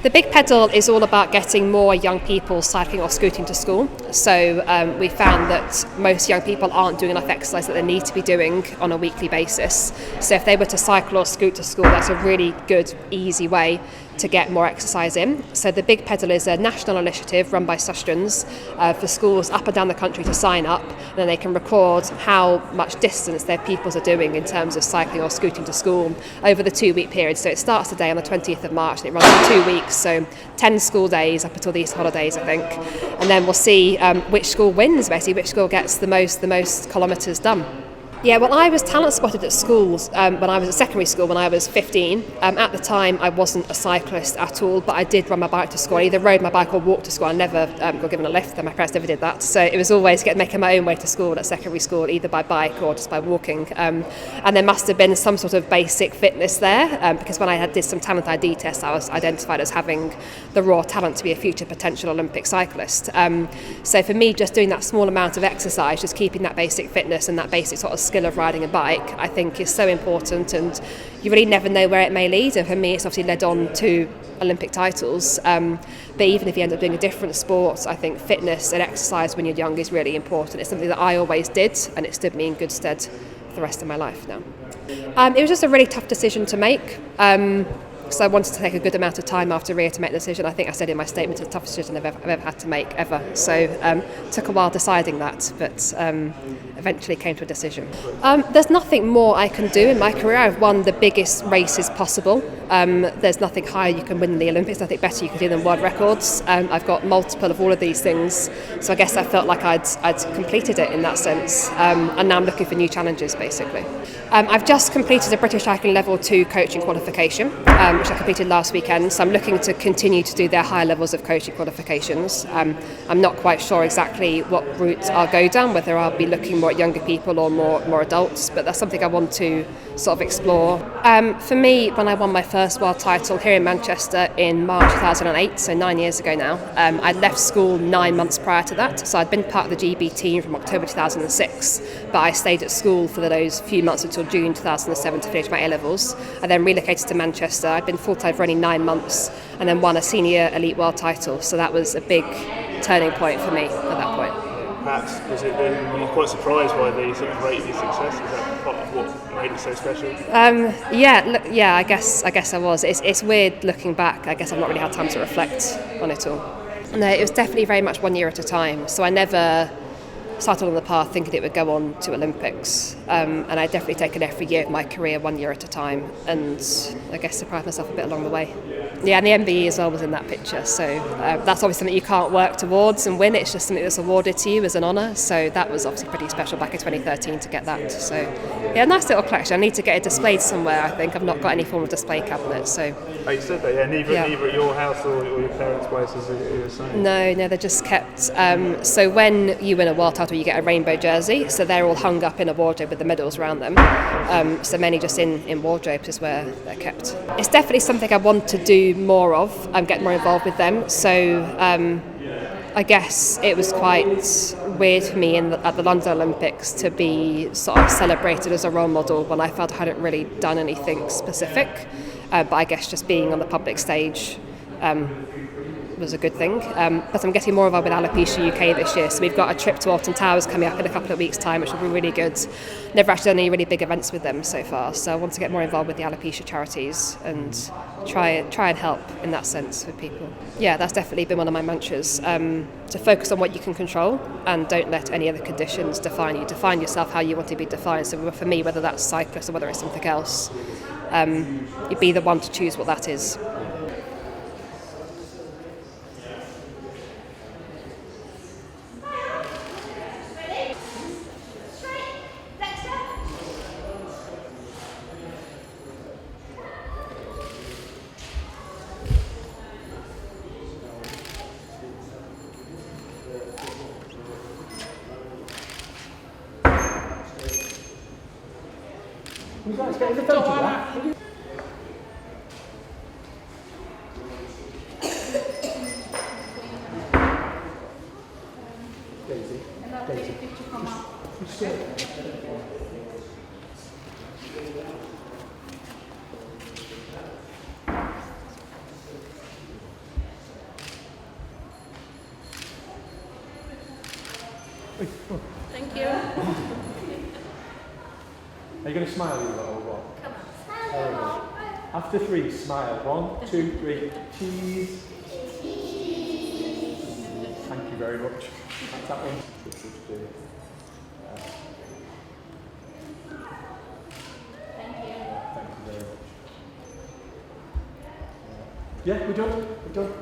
The Big Pedal is all about getting more young people cycling or scooting to school. So we found that most young people aren't doing enough exercise that they need to be doing on a weekly basis. So if they were to cycle or scoot to school, that's a really good, easy way to get more exercise in. So the Big Pedal is a national initiative run by Sustrans for schools up and down the country to sign up, and then they can record how much distance their pupils are doing in terms of cycling or scooting to school over the 2-week period. So it starts today on the 20th of March and it runs for 2 weeks, so 10 school days up until these holidays, I think. And then we'll see which school wins, basically, which school gets the most kilometres done. Yeah, well, I was talent spotted at schools when I was at secondary school when I was 15. At the time, I wasn't a cyclist at all, but I did run my bike to school. I either rode my bike or walked to school. I never got given a lift, and my parents never did that. So it was always making my own way to school at secondary school, either by bike or just by walking. And there must have been some sort of basic fitness there, because when I did some talent ID tests, I was identified as having the raw talent to be a future potential Olympic cyclist. So for me, just doing that small amount of exercise, just keeping that basic fitness and that basic sort of skill of riding a bike, I think is so important, and you really never know where it may lead. And for me, it's obviously led on to Olympic titles, but even if you end up doing a different sport, I think fitness and exercise when you're young is really important. It's something that I always did, and it stood me in good stead for the rest of my life now. It was just a really tough decision to make. So I wanted to take a good amount of time after Rio to make the decision. I think I said in my statement, it's the toughest decision I've ever had to make, ever. So it took a while deciding that, but eventually came to a decision. There's nothing more I can do in my career. I've won the biggest races possible. There's nothing higher you can win in the Olympics, nothing better you can do than world records. I've got multiple of all of these things, so I guess I felt like I'd completed it in that sense, and now I'm looking for new challenges, basically. I've just completed a British Cycling Level 2 coaching qualification, which I completed last weekend, so I'm looking to continue to do their higher levels of coaching qualifications. I'm not quite sure exactly what route I'll go down, whether I'll be looking more at younger people or more adults, but that's something I want to sort of explore. For me, when I won my first world title here in Manchester in March 2008, so 9 years ago now, I'd left school 9 months prior to that, so I'd been part of the GB team from October 2006, but I stayed at school for those few months until June 2007 to finish my A-levels. I then relocated to Manchester. I'd been full-time for only 9 months and then won a senior elite world title, so that was a big turning point for me at that point. Perhaps were you quite surprised by the sort of rate of success? Is that part of what made it so special? Yeah, I guess I was. It's weird looking back. I guess I've not really had time to reflect on it all. No, it was definitely very much 1 year at a time. So I never started on the path thinking it would go on to Olympics, and I'd definitely taken every year of my career 1 year at a time, and I guess surprised myself a bit along the way. Yeah, and the MBE as well was in that picture, so that's obviously something you can't work towards and win. It's just something that's awarded to you as an honour, so that was obviously pretty special back in 2013 to get that. So yeah, nice little collection. I need to get it displayed somewhere. I think I've not got any form of display cabinet, so. Oh, you said that, yeah, neither at your house or your parents' place, as you were saying. No, they're just kept. So when you win a world title, you get a rainbow jersey, so they're all hung up in a wardrobe with the medals around them. So many just in wardrobes is where they're kept. It's definitely something I want to do more of, get more involved with them. So I guess it was quite weird for me at the London Olympics to be sort of celebrated as a role model when I felt I hadn't really done anything specific. But I guess just being on the public stage was a good thing. But I'm getting more involved with Alopecia UK this year, so we've got a trip to Alton Towers coming up in a couple of weeks' time, which will be really good. Never actually done any really big events with them so far, so I want to get more involved with the alopecia charities and try and help in that sense with people. Yeah, that's definitely been one of my mantras, to focus on what you can control and don't let any other conditions define you. Define yourself how you want to be defined. So for me, whether that's cyclist or whether it's something else, you'd be the one to choose what that is. You guys get the photograph? Daisy. Oi, come on. Thank you. Are you going to smile, you little what? Come on. After 3, smile. 1, 2, 3. Cheese. Thank you very much. That's that one. Thank you very much. Yeah, we're done. We're done.